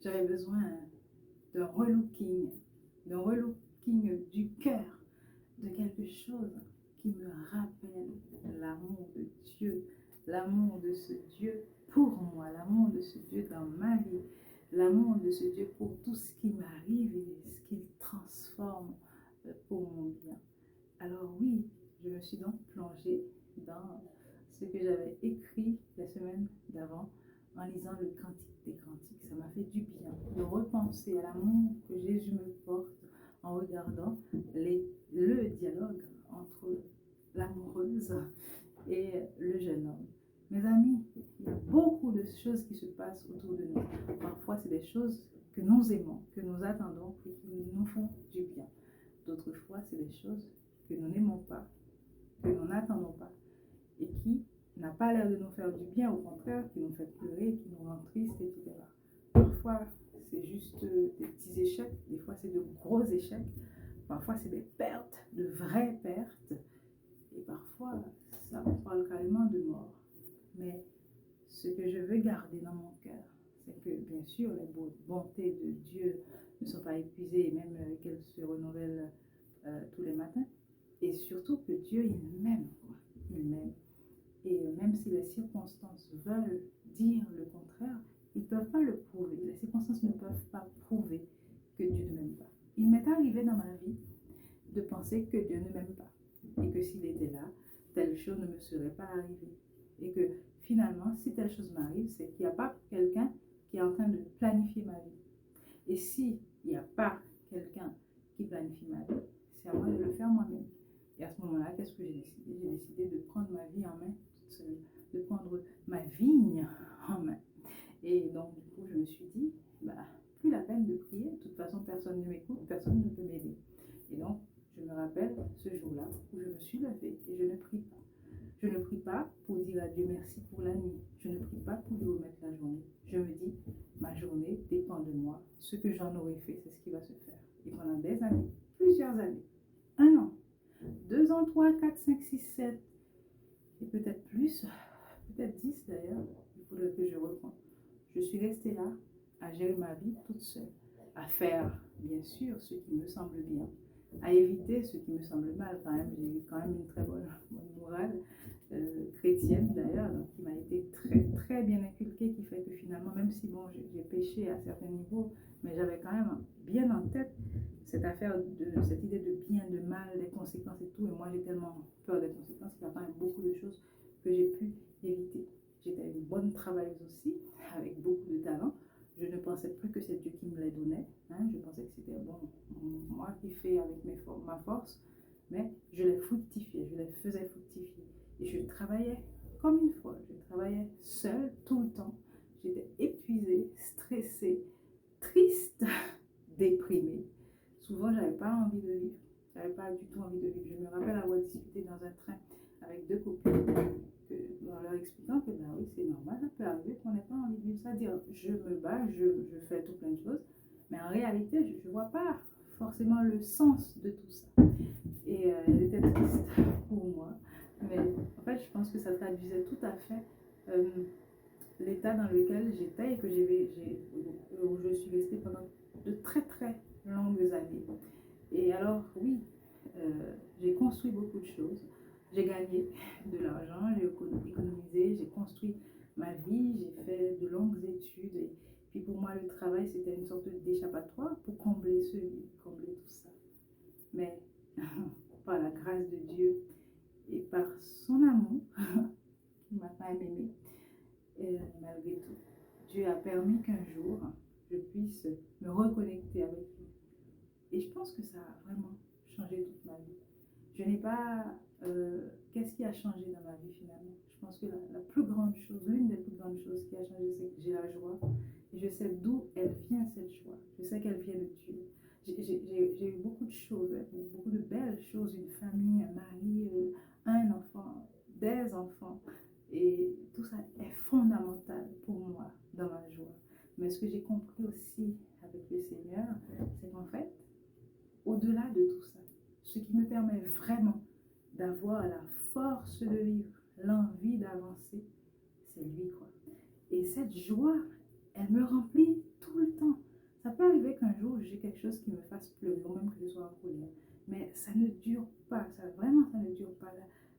J'avais besoin d'un relooking du cœur, de quelque chose qui me rappelle l'amour de Dieu, l'amour de ce Dieu pour moi, l'amour de ce Dieu dans ma vie, l'amour de ce Dieu pour tout ce qui m'arrive et ce qu'il transforme pour mon bien. Alors oui, je me suis donc plongée dans ce que j'avais écrit la semaine d'avant en lisant le Cantique des Cantiques. Ça m'a fait du bien de repenser à l'amour que Jésus me porte en regardant le dialogue entre l'amoureuse et le jeune homme. Mes amis, il y a beaucoup de choses qui se passent autour de nous. Parfois, c'est des choses que nous aimons, que nous attendons et qui nous font du bien. D'autres fois, c'est des choses que nous n'aimons pas, que nous n'attendons pas et qui n'a pas l'air de nous faire du bien, au contraire, qui nous fait pleurer, qui nous rend tristes, etc. Parfois, c'est juste des petits échecs, des fois, c'est de gros échecs, parfois, c'est des pertes, de vraies pertes, et parfois, ça me parle carrément de mort. Mais ce que je veux garder dans mon cœur, c'est que, bien sûr, les bontés de Dieu ne sont pas épuisées, même qu'elles se renouvellent tous les matins, et surtout que Dieu, il m'aime, il m'aime. Et même si les circonstances veulent dire le contraire, ils ne peuvent pas le prouver. Les circonstances ne peuvent pas prouver que Dieu ne m'aime pas. Il m'est arrivé dans ma vie de penser que Dieu ne m'aime pas et que s'il était là, telle chose ne me serait pas arrivée. Et que finalement, si telle chose m'arrive, c'est qu'il n'y a pas quelqu'un qui est en train de planifier ma vie. Et s'il n'y a pas quelqu'un qui planifie ma vie, c'est à moi de le faire moi-même. Et à ce moment-là, qu'est-ce que j'ai décidé? J'ai décidé de prendre ma vie en main toute seule, de prendre ma vigne en main. Et donc, du coup, je me suis dit, plus la peine de prier. De toute façon, personne ne m'écoute, personne ne peut m'aider. Et donc, je me rappelle ce jour-là où je me suis levée et je ne prie pas. Je ne prie pas pour dire à Dieu merci pour la nuit. Je ne prie pas pour lui remettre la journée. Je me dis, ma journée dépend de moi. Ce que j'en aurai fait, c'est ce qui va se faire. Et pendant des années, plusieurs années, 1 an, 2 ans, 3, 4, 5, 6, 7, et peut-être plus, peut-être 10 d'ailleurs, il faudrait que je reprenne. Je suis restée là à gérer ma vie toute seule, à faire bien sûr ce qui me semble bien, à éviter ce qui me semble mal quand même. J'ai eu quand même une très bonne morale chrétienne d'ailleurs, donc qui m'a été très très bien inculquée, qui fait que finalement, même si bon, j'ai péché à certains niveaux, mais j'avais quand même bien en tête cette affaire de cette idée de bien, de mal, des conséquences et tout. Et moi, j'ai tellement peur des conséquences qu'il y a quand même beaucoup de choses que j'ai pu éviter. J'étais une bonne travailleuse aussi, avec beaucoup de talent. Je ne pensais plus que c'est Dieu qui me les donnait. Je pensais que c'était bon, moi qui fais avec ma force, mais je les fructifiais, je les faisais fructifier. Et je travaillais comme une folle. Je travaillais seule tout le temps. J'étais épuisée, stressée, triste, déprimée. Souvent, je n'avais pas envie de vivre. Je n'avais pas du tout envie de vivre. Je me rappelle avoir discuté dans un train avec 2 copines en leur expliquant que oui, c'est normal, ça peut arriver qu'on n'ait pas envie de vivre ça. Dire je me bats, je fais tout plein de choses, mais en réalité, je ne vois pas forcément le sens de tout ça. Et elle était triste pour moi. Mais en fait, je pense que ça traduisait tout à fait l'état dans lequel j'étais et où je suis restée pendant de très très longues années. Et alors, oui, j'ai construit beaucoup de choses. J'ai gagné de l'argent, j'ai économisé, j'ai construit ma vie, j'ai fait de longues études. Et puis pour moi, le travail, c'était une sorte d'échappatoire pour combler ce vide, combler tout ça. Mais par la grâce de Dieu et par son amour, qui m'a quand même aimé, malgré tout, Dieu a permis qu'un jour, je puisse me reconnecter avec lui. Et je pense que ça a vraiment changé toute ma vie. Je n'ai pas... qu'est-ce qui a changé dans ma vie finalement? Je pense que la plus grande chose, l'une des plus grandes choses qui a changé, c'est que j'ai la joie. Et je sais d'où elle vient cette joie. Je sais qu'elle vient de Dieu. J'ai eu beaucoup de choses, beaucoup de belles choses, une famille, un mari, un enfant, des enfants. Et tout ça est fondamental pour moi dans ma joie. Mais ce que j'ai compris aussi avec le Seigneur, c'est qu'en fait, au-delà de tout ça, ce qui me permet vraiment d'avoir la force de vivre, l'envie d'avancer, c'est lui, quoi. Et cette joie, elle me remplit tout le temps. j'ai quelque chose qui me fasse pleurer, ou même que je sois en colère. Mais ça ne dure pas, vraiment ça ne dure pas.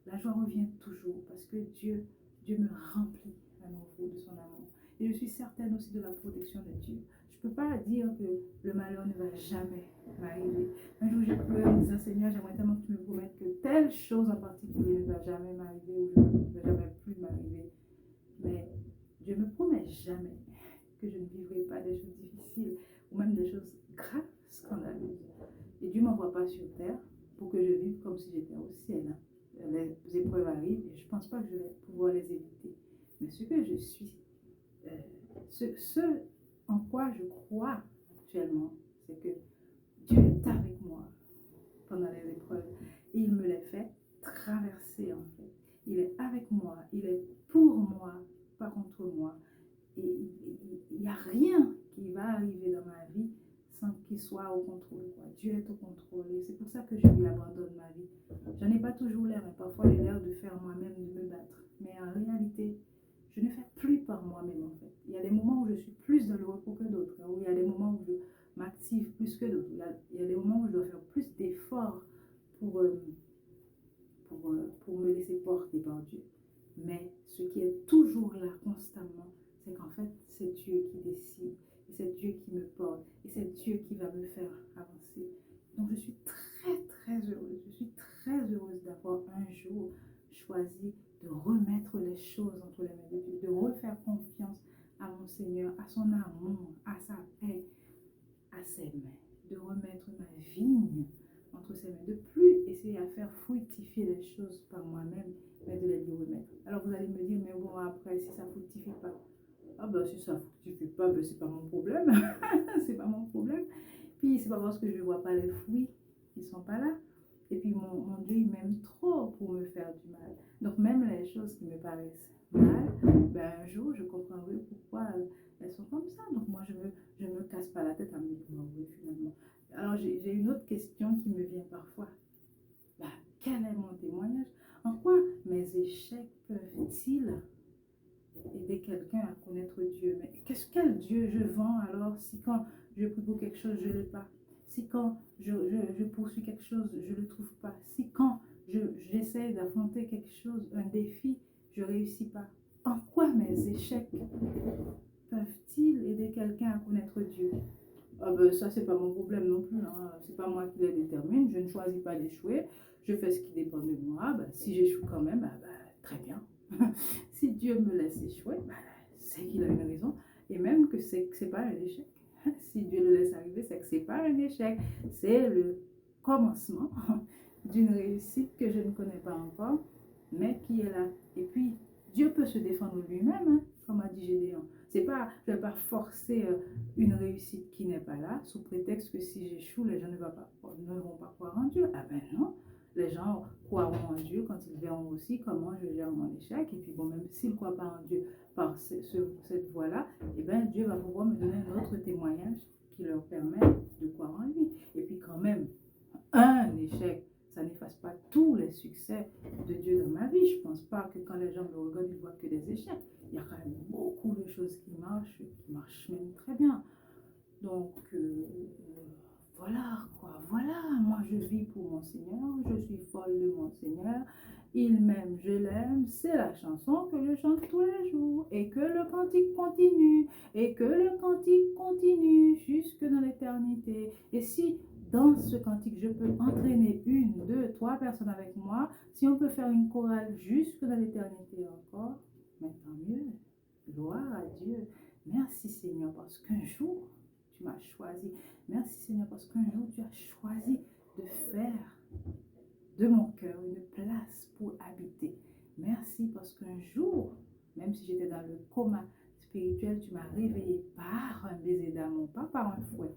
La joie revient toujours parce que Dieu me remplit à nouveau de son amour. Et je suis certaine aussi de la protection de Dieu. Je ne peux pas dire que le malheur ne va jamais m'arriver. Un jour, j'ai pleuré en disant, Seigneur, j'aimerais tellement que tu me promettes que telle chose en particulier ne va jamais m'arriver ou ne va jamais plus m'arriver. Mais Dieu ne me promet jamais que je ne vivrai pas des choses difficiles ou même des choses graves, scandaleuses. Et Dieu ne m'envoie pas sur terre pour que je vive comme si j'étais au ciel. Les épreuves arrivent et je ne pense pas que je vais pouvoir les éviter. Mais ce que je suis, ce en quoi je crois actuellement, c'est que Dieu est avec moi pendant les épreuves. Et il me les fait traverser en fait. Il est avec moi, il est pour moi, pas contre moi. Et il n'y a rien qui va arriver dans ma vie sans qu'il soit au contrôle. Dieu est au contrôle. Et c'est pour ça que je lui abandonne ma vie. J'en ai pas toujours l'air, mais parfois j'ai l'air de faire moi-même, de me battre. Mais en réalité, je ne fais plus par moi-même en fait. Il y a des moments où je suis plus dans le repos que d'autres. Où il y a des moments où je m'active plus que d'autres. Il y a des moments où je dois faire plus d'efforts pour, pour me laisser porter par Dieu. Mais ce qui est toujours là constamment, c'est qu'en fait, c'est Dieu qui décide. Et c'est Dieu qui me porte. Et c'est Dieu qui va me faire avancer. Donc je suis très, très heureuse. Je suis très heureuse d'avoir un jour choisi de remettre les choses entre les mains de Dieu. De refaire confiance à mon Seigneur, à son amour, à sa paix, à ses mains. De remettre ma vigne entre ses mains. De plus essayer à faire fructifier les choses par moi-même, mais de les lui remettre. Alors vous allez me dire, mais bon, après, si ça ne fructifie pas, ah ben si ça ne fructifie pas, ben c'est pas mon problème. C'est pas mon problème. Puis c'est pas parce que je ne vois pas les fruits qui ne sont pas là. Et puis mon Dieu, il m'aime trop pour me faire du mal. Donc même les choses qui me paraissent mal, ben un jour, je comprendrai pourquoi elles sont comme ça. Donc moi, je me casse pas la tête à me dire, oui, finalement. Alors j'ai une autre question qui me vient parfois. Bah, quel est mon témoignage? En quoi mes échecs peuvent-ils aider quelqu'un à connaître Dieu? Mais quel Dieu je vends alors si quand je prie pour quelque chose, je ne l'ai pas? Si quand je poursuis quelque chose, je ne le trouve pas? Si quand j'essaie d'affronter quelque chose, un défi, je ne réussis pas? En quoi mes échecs peuvent-ils aider quelqu'un à connaître Dieu? Ah ben, ça, c'est pas mon problème non plus. Hein. C'est pas moi qui les détermine. Je ne choisis pas d'échouer. Je fais ce qui dépend de moi. Ben, si j'échoue quand même, ben, très bien. Si Dieu me laisse échouer, ben, c'est qu'il a une raison. Et même que c'est pas un échec. Si Dieu le laisse arriver, c'est que c'est pas un échec. C'est le commencement d'une réussite que je ne connais pas encore, mais qui est là. Et puis, Dieu peut se défendre lui-même, hein, comme a dit Gédéon. C'est pas, je ne vais pas forcer une réussite qui n'est pas là, sous prétexte que si j'échoue, les gens ne vont pas croire en Dieu. Ah ben non, les gens croiront en Dieu quand ils verront aussi comment je gère mon échec. Et puis bon, même s'ils ne croient pas en Dieu par cette voie-là, eh ben Dieu va pouvoir me donner un autre témoignage qui leur permet de croire en lui. Et puis quand même, un échec, ça n'efface pas tous les succès de Dieu dans ma vie. Je ne pense pas que quand les gens me regardent, ils voient que des échecs. Il y a quand même beaucoup de choses qui marchent même très bien. Donc, voilà quoi, voilà, moi je vis pour mon Seigneur, je suis folle de mon Seigneur, il m'aime, je l'aime, c'est la chanson que je chante tous les jours, et que le cantique continue, et que le cantique continue jusque dans l'éternité. Et si dans ce cantique je peux entraîner 1, 2, 3 personnes avec moi, si on peut faire une chorale jusque dans l'éternité encore, mais tant mieux, gloire à Dieu. Merci Seigneur parce qu'un jour, tu m'as choisi. Merci Seigneur parce qu'un jour tu as choisi de faire de mon cœur une place pour habiter. Merci parce qu'un jour, même si j'étais dans le coma spirituel, tu m'as réveillé par un baiser d'amour, pas par un fouet,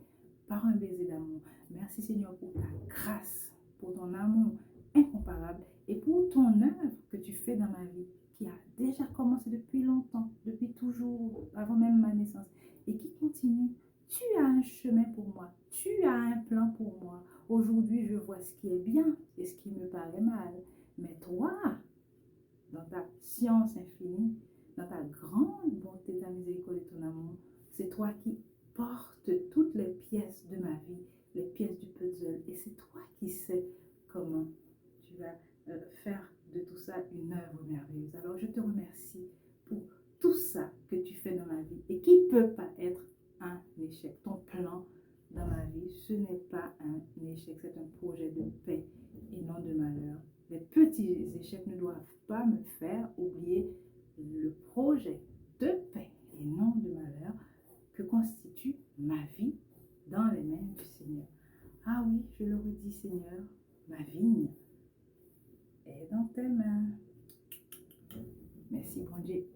par un baiser d'amour. Merci Seigneur pour ta grâce, pour ton amour incomparable et pour ton œuvre que tu fais dans ma vie, qui a déjà commencé depuis longtemps, depuis toujours, avant même ma naissance, et qui continue. Tu as un chemin pour moi, tu as un plan pour moi. Aujourd'hui, je vois ce qui est bien et ce qui me paraît mal. Mais toi, dans ta science infinie, dans ta grande bonté, ta miséricorde et ton amour, c'est toi qui portes toutes les pièces de ma vie, les pièces du puzzle. Et c'est toi qui sais comment tu vas faire de tout ça une œuvre merveilleuse. Alors je te remercie pour tout ça que tu fais dans ma vie et qui ne peut pas être un échec. Ton plan dans ma vie, ce n'est pas un échec, c'est un projet de paix et non de malheur. Les petits échecs ne doivent pas me faire oublier le projet de paix et non de malheur que constitue ma vie dans les mains du Seigneur. Ah oui, je le redis, Seigneur, ma vigne est dans tes mains. Merci, bon Dieu.